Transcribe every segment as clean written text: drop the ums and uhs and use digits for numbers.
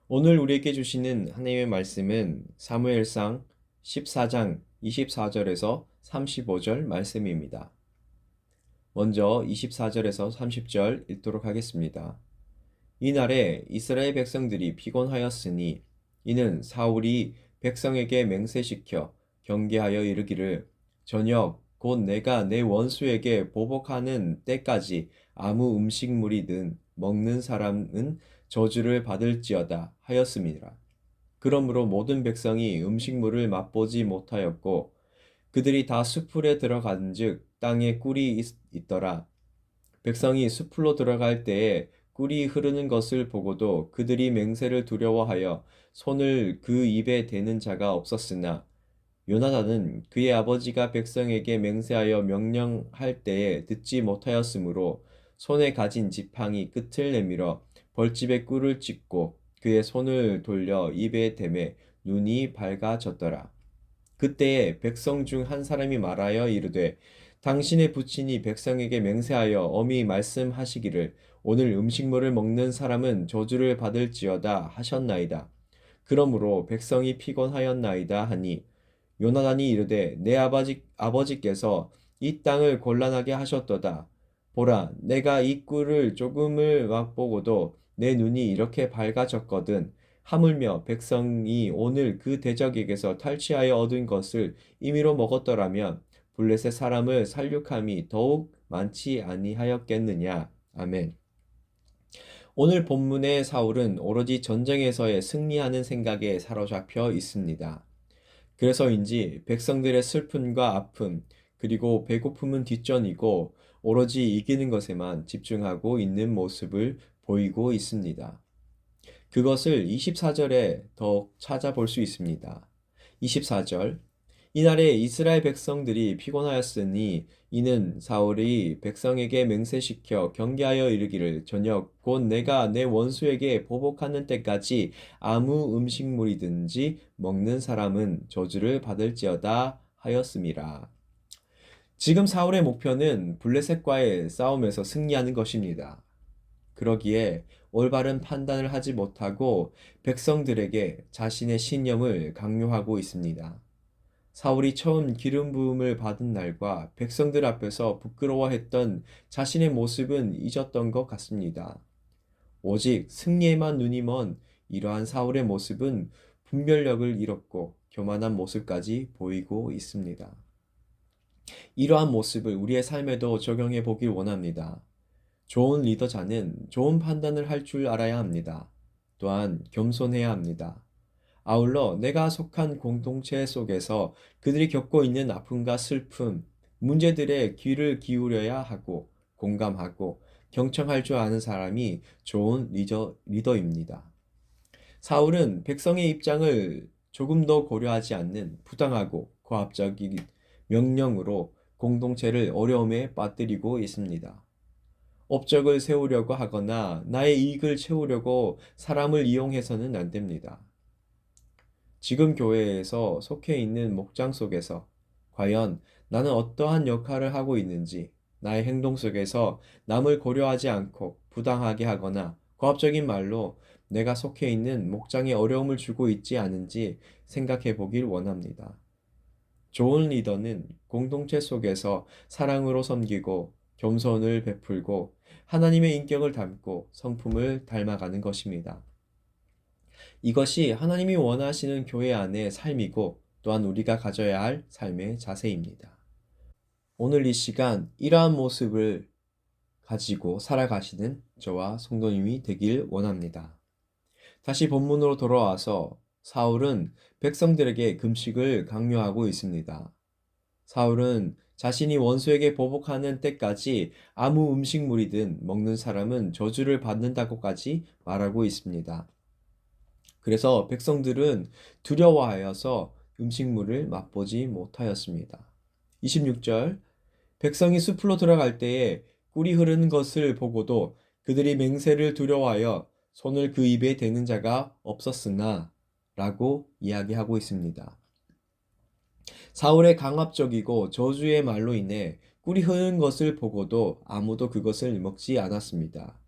오늘 우리에게 주시는 하나님의 말씀은 사무엘상 14장 24절에서 35절 말씀입니다. 먼저 24절에서 30절 읽도록 하겠습니다. 이날에 이스라엘 백성들이 피곤하였으니 이는 사울이 백성에게 맹세시켜 경계하여 이르기를 저녁 곧 내가 내 원수에게 보복하는 때까지 아무 음식물이든 먹는 사람은 저주를 받을지어다 하였음이라. 그러므로 모든 백성이 음식물을 맛보지 못하였고 그들이 다 숲풀에 들어간즉 땅에 꿀이 있더라. 백성이 숲으로 들어갈 때에 꿀이 흐르는 것을 보고도 그들이 맹세를 두려워하여 손을 그 입에 대는 자가 없었으나 요나단은 그의 아버지가 백성에게 맹세하여 명령할 때에 듣지 못하였으므로 손에 가진 지팡이 끝을 내밀어 벌집에 꿀을 찍고 그의 손을 돌려 입에 대매 눈이 밝아졌더라. 그때에 백성 중 한 사람이 말하여 이르되 당신의 부친이 백성에게 맹세하여 엄히 말씀하시기를 오늘 음식물을 먹는 사람은 저주를 받을지어다 하셨나이다. 그러므로 백성이 피곤하였나이다 하니 요나단이 이르되 내 아버지께서 이 땅을 곤란하게 하셨도다. 보라, 내가 이 꿀을 조금을 맛보고도 내 눈이 이렇게 밝아졌거든. 하물며 백성이 오늘 그 대적에게서 탈취하여 얻은 것을 임의로 먹었더라면 블레셋 사람을 살육함이 더욱 많지 아니하였겠느냐. 아멘. 오늘 본문의 사울은 오로지 전쟁에서의 승리하는 생각에 사로잡혀 있습니다. 그래서인지 백성들의 슬픔과 아픔, 그리고 배고픔은 뒷전이고 오로지 이기는 것에만 집중하고 있는 모습을 보이고 있습니다. 그것을 24절에 더 찾아볼 수 있습니다. 24절 이날에 이스라엘 백성들이 피곤하였으니 이는 사울이 백성에게 맹세시켜 경계하여 이르기를 저녁 곧 내가 내 원수에게 보복하는 때까지 아무 음식물이든지 먹는 사람은 저주를 받을지어다 하였음이라. 지금 사울의 목표는 블레셋과의 싸움에서 승리하는 것입니다. 그러기에 올바른 판단을 하지 못하고 백성들에게 자신의 신념을 강요하고 있습니다. 사울이 처음 기름 부음을 받은 날과 백성들 앞에서 부끄러워했던 자신의 모습은 잊었던 것 같습니다. 오직 승리에만 눈이 먼 이러한 사울의 모습은 분별력을 잃었고 교만한 모습까지 보이고 있습니다. 이러한 모습을 우리의 삶에도 적용해 보길 원합니다. 좋은 리더자는 좋은 판단을 할 줄 알아야 합니다. 또한 겸손해야 합니다. 아울러 내가 속한 공동체 속에서 그들이 겪고 있는 아픔과 슬픔, 문제들에 귀를 기울여야 하고 공감하고 경청할 줄 아는 사람이 좋은 리더입니다. 사울은 백성의 입장을 조금 더 고려하지 않는 부당하고 고압적인 명령으로 공동체를 어려움에 빠뜨리고 있습니다. 업적을 세우려고 하거나 나의 이익을 채우려고 사람을 이용해서는 안 됩니다. 지금 교회에서 속해 있는 목장 속에서 과연 나는 어떠한 역할을 하고 있는지, 나의 행동 속에서 남을 고려하지 않고 부당하게 하거나 고압적인 말로 내가 속해 있는 목장에 어려움을 주고 있지 않은지 생각해 보길 원합니다. 좋은 리더는 공동체 속에서 사랑으로 섬기고 겸손을 베풀고 하나님의 인격을 담고 성품을 닮아가는 것입니다. 이것이 하나님이 원하시는 교회 안의 삶이고 또한 우리가 가져야 할 삶의 자세입니다. 오늘 이 시간 이러한 모습을 가지고 살아가시는 저와 성도님이 되길 원합니다. 다시 본문으로 돌아와서 사울은 백성들에게 금식을 강요하고 있습니다. 사울은 자신이 원수에게 보복하는 때까지 아무 음식물이든 먹는 사람은 저주를 받는다고까지 말하고 있습니다. 그래서 백성들은 두려워하여서 음식물을 맛보지 못하였습니다. 26절 백성이 숲으로 들어갈 때에 꿀이 흐르는 것을 보고도 그들이 맹세를 두려워하여 손을 그 입에 대는 자가 없었으나 라고 이야기하고 있습니다. 사울의 강압적이고 저주의 말로 인해 꿀이 흐르는 것을 보고도 아무도 그것을 먹지 않았습니다.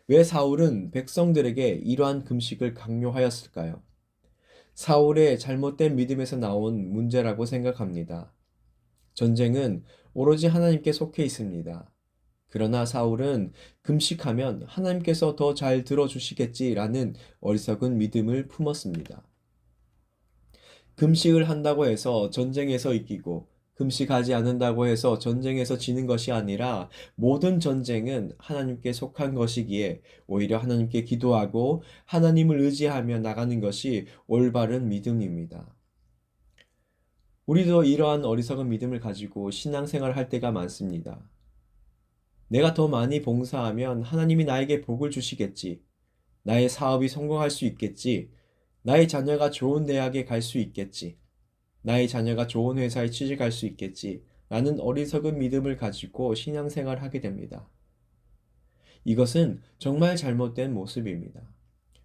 왜 사울은 백성들에게 이러한 금식을 강요하였을까요? 사울의 잘못된 믿음에서 나온 문제라고 생각합니다. 전쟁은 오로지 하나님께 속해 있습니다. 그러나 사울은 금식하면 하나님께서 더 잘 들어주시겠지라는 어리석은 믿음을 품었습니다. 금식을 한다고 해서 전쟁에서 이기고 금식하지 않는다고 해서 전쟁에서 지는 것이 아니라 모든 전쟁은 하나님께 속한 것이기에 오히려 하나님께 기도하고 하나님을 의지하며 나가는 것이 올바른 믿음입니다. 우리도 이러한 어리석은 믿음을 가지고 신앙생활을 할 때가 많습니다. 내가 더 많이 봉사하면 하나님이 나에게 복을 주시겠지. 나의 사업이 성공할 수 있겠지. 나의 자녀가 좋은 대학에 갈 수 있겠지. 나의 자녀가 좋은 회사에 취직할 수 있겠지. 라는 어리석은 믿음을 가지고 신앙생활을 하게 됩니다. 이것은 정말 잘못된 모습입니다.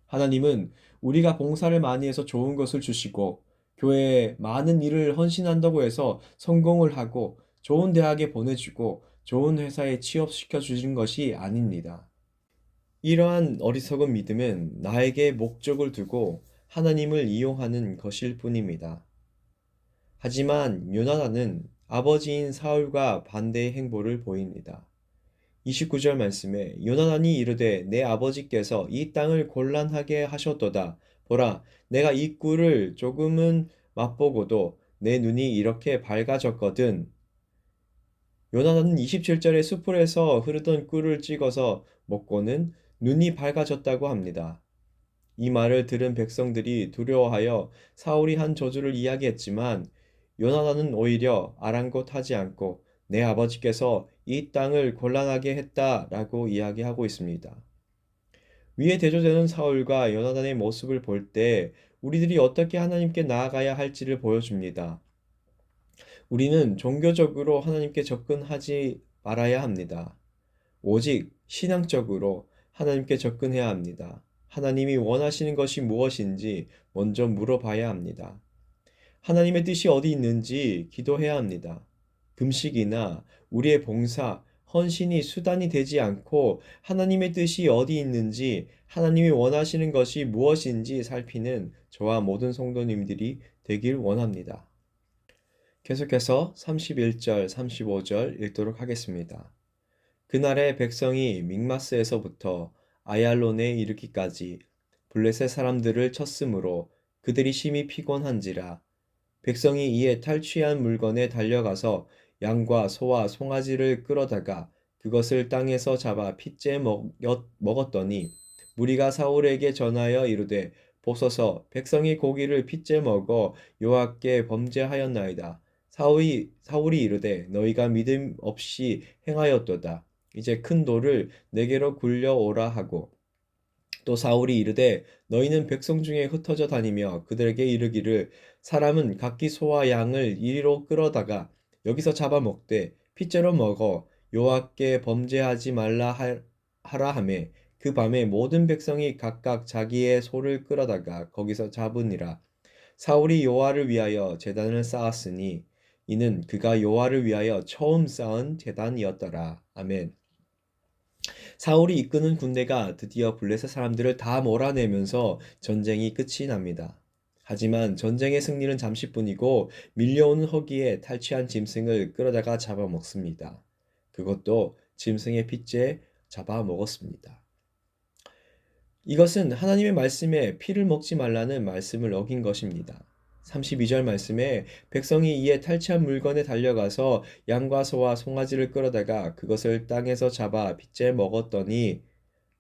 하나님은 우리가 봉사를 많이 해서 좋은 것을 주시고 교회에 많은 일을 헌신한다고 해서 성공을 하고 좋은 대학에 보내주고 좋은 회사에 취업시켜 주신 것이 아닙니다. 이러한 어리석은 믿음은 나에게 목적을 두고 하나님을 이용하는 것일 뿐입니다. 하지만 요나단은 아버지인 사울과 반대의 행보를 보입니다. 29절 말씀에 요나단이 이르되 내 아버지께서 이 땅을 곤란하게 하셨도다. 보라, 내가 이 꿀을 조금은 맛보고도 내 눈이 이렇게 밝아졌거든. 요나단은 27절에 숯불에서 흐르던 꿀을 찍어서 먹고는 눈이 밝아졌다고 합니다. 이 말을 들은 백성들이 두려워하여 사울이 한 저주를 이야기했지만 요나단은 오히려 아랑곳하지 않고 내 아버지께서 이 땅을 곤란하게 했다라고 이야기하고 있습니다. 위에 대조되는 사울과 요나단의 모습을 볼 때 우리들이 어떻게 하나님께 나아가야 할지를 보여줍니다. 우리는 종교적으로 하나님께 접근하지 말아야 합니다. 오직 신앙적으로 하나님께 접근해야 합니다. 하나님이 원하시는 것이 무엇인지 먼저 물어봐야 합니다. 하나님의 뜻이 어디 있는지 기도해야 합니다. 금식이나 우리의 봉사, 헌신이 수단이 되지 않고 하나님의 뜻이 어디 있는지 하나님이 원하시는 것이 무엇인지 살피는 저와 모든 성도님들이 되길 원합니다. 계속해서 31절, 35절 읽도록 하겠습니다. 그날에 백성이 믹마스에서부터 아얄론에 이르기까지 블레셋 사람들을 쳤으므로 그들이 심히 피곤한지라. 백성이 이에 탈취한 물건에 달려가서 양과 소와 송아지를 끌어다가 그것을 땅에서 잡아 핏째 먹었더니 무리가 사울에게 전하여 이르되 보소서 백성이 고기를 핏째 먹어 여호와께 범죄하였나이다. 사울이 이르되 너희가 믿음 없이 행하였도다. 이제 큰 돌을 내게로 굴려오라 하고 또 사울이 이르되 너희는 백성 중에 흩어져 다니며 그들에게 이르기를 사람은 각기 소와 양을 이리로 끌어다가 여기서 잡아먹되 핏째로 먹어 여호와께 범죄하지 말라 하라 하매 그 밤에 모든 백성이 각각 자기의 소를 끌어다가 거기서 잡으니라. 사울이 여호와를 위하여 제단을 쌓았으니 이는 그가 여호와를 위하여 처음 쌓은 제단이었더라. 아멘. 사울이 이끄는 군대가 드디어 블레셋 사람들을 다 몰아내면서 전쟁이 끝이 납니다. 하지만 전쟁의 승리는 잠시뿐이고 밀려오는 허기에 탈취한 짐승을 끌어다가 잡아먹습니다. 그것도 짐승의 핏째 잡아먹었습니다. 이것은 하나님의 말씀에 피를 먹지 말라는 말씀을 어긴 것입니다. 32절 말씀에 백성이 이에 탈취한 물건에 달려가서 양과 소와 송아지를 끌어다가 그것을 땅에서 잡아 핏째 먹었더니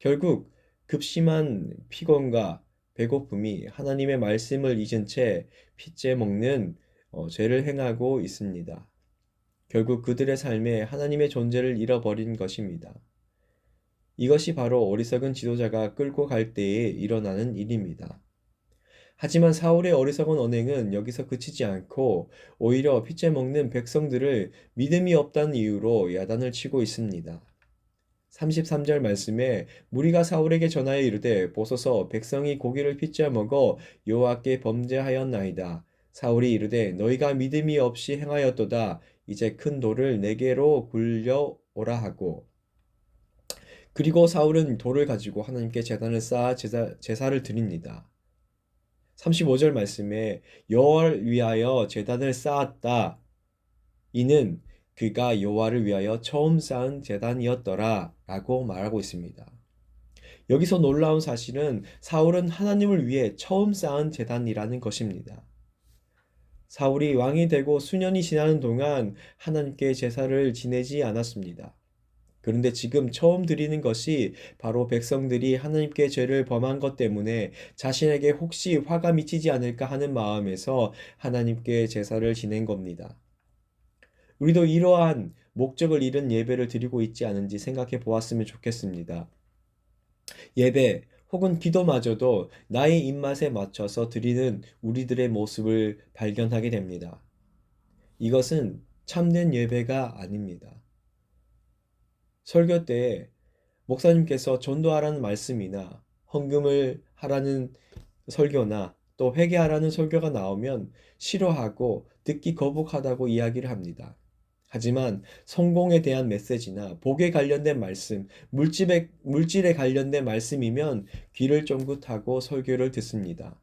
결국 급심한 피곤과 배고픔이 하나님의 말씀을 잊은 채 핏째 먹는 죄를 행하고 있습니다. 결국 그들의 삶에 하나님의 존재를 잃어버린 것입니다. 이것이 바로 어리석은 지도자가 끌고 갈 때에 일어나는 일입니다. 하지만 사울의 어리석은 언행은 여기서 그치지 않고 오히려 핏째 먹는 백성들을 믿음이 없다는 이유로 야단을 치고 있습니다. 33절 말씀에 무리가 사울에게 전하여 이르되 보소서 백성이 고기를 핏째 먹어 여호와께 범죄하였나이다. 사울이 이르되 너희가 믿음이 없이 행하였도다. 이제 큰 돌을 내게로 굴려 오라 하고 그리고 사울은 돌을 가지고 하나님께 제단을 쌓아 제사를 드립니다. 35절 말씀에 여호와를 위하여 제단을 쌓았다. 이는 그가 여호와를 위하여 처음 쌓은 제단이었더라 라고 말하고 있습니다. 여기서 놀라운 사실은 사울은 하나님을 위해 처음 쌓은 제단이라는 것입니다. 사울이 왕이 되고 수년이 지나는 동안 하나님께 제사를 지내지 않았습니다. 그런데 지금 처음 드리는 것이 바로 백성들이 하나님께 죄를 범한 것 때문에 자신에게 혹시 화가 미치지 않을까 하는 마음에서 하나님께 제사를 지낸 겁니다. 우리도 이러한 목적을 잃은 예배를 드리고 있지 않은지 생각해 보았으면 좋겠습니다. 예배 혹은 기도마저도 나의 입맛에 맞춰서 드리는 우리들의 모습을 발견하게 됩니다. 이것은 참된 예배가 아닙니다. 설교 때 목사님께서 전도하라는 말씀이나 헌금을 하라는 설교나 또 회개하라는 설교가 나오면 싫어하고 듣기 거북하다고 이야기를 합니다. 하지만 성공에 대한 메시지나 복에 관련된 말씀, 물질에 관련된 말씀이면 귀를 쫑긋하고 설교를 듣습니다.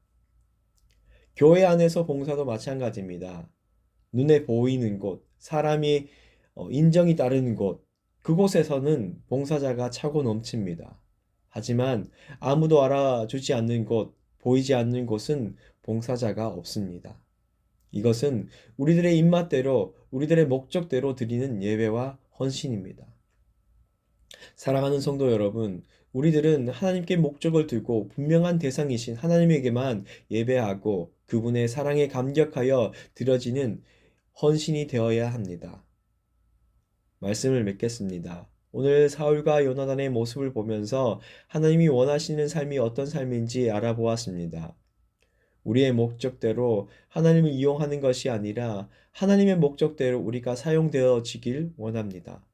교회 안에서 봉사도 마찬가지입니다. 눈에 보이는 곳, 사람이 인정이 따르는 곳, 그곳에서는 봉사자가 차고 넘칩니다. 하지만 아무도 알아주지 않는 곳, 보이지 않는 곳은 봉사자가 없습니다. 이것은 우리들의 입맛대로, 우리들의 목적대로 드리는 예배와 헌신입니다. 사랑하는 성도 여러분, 우리들은 하나님께 목적을 두고 분명한 대상이신 하나님에게만 예배하고 그분의 사랑에 감격하여 드려지는 헌신이 되어야 합니다. 말씀을 맺겠습니다. 오늘 사울과 요나단의 모습을 보면서 하나님이 원하시는 삶이 어떤 삶인지 알아보았습니다. 우리의 목적대로 하나님을 이용하는 것이 아니라 하나님의 목적대로 우리가 사용되어지길 원합니다.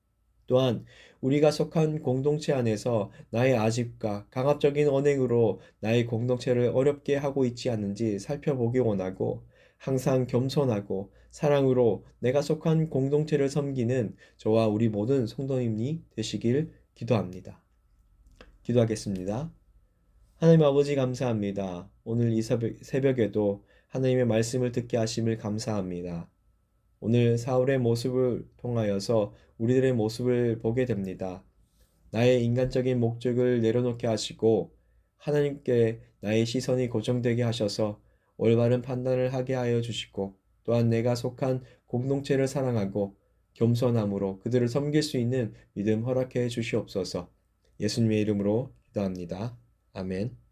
또한 우리가 속한 공동체 안에서 나의 아집과 강압적인 언행으로 나의 공동체를 어렵게 하고 있지 않는지 살펴보기 원하고 항상 겸손하고 사랑으로 내가 속한 공동체를 섬기는 저와 우리 모든 성도님이 되시길 기도합니다. 기도하겠습니다. 하나님 아버지 감사합니다. 오늘 이 새벽에도 하나님의 말씀을 듣게 하심을 감사합니다. 오늘 사울의 모습을 통하여서 우리들의 모습을 보게 됩니다. 나의 인간적인 목적을 내려놓게 하시고 하나님께 나의 시선이 고정되게 하셔서 올바른 판단을 하게 하여 주시고 또한 내가 속한 공동체를 사랑하고 겸손함으로 그들을 섬길 수 있는 믿음 허락해 주시옵소서. 예수님의 이름으로 기도합니다. 아멘.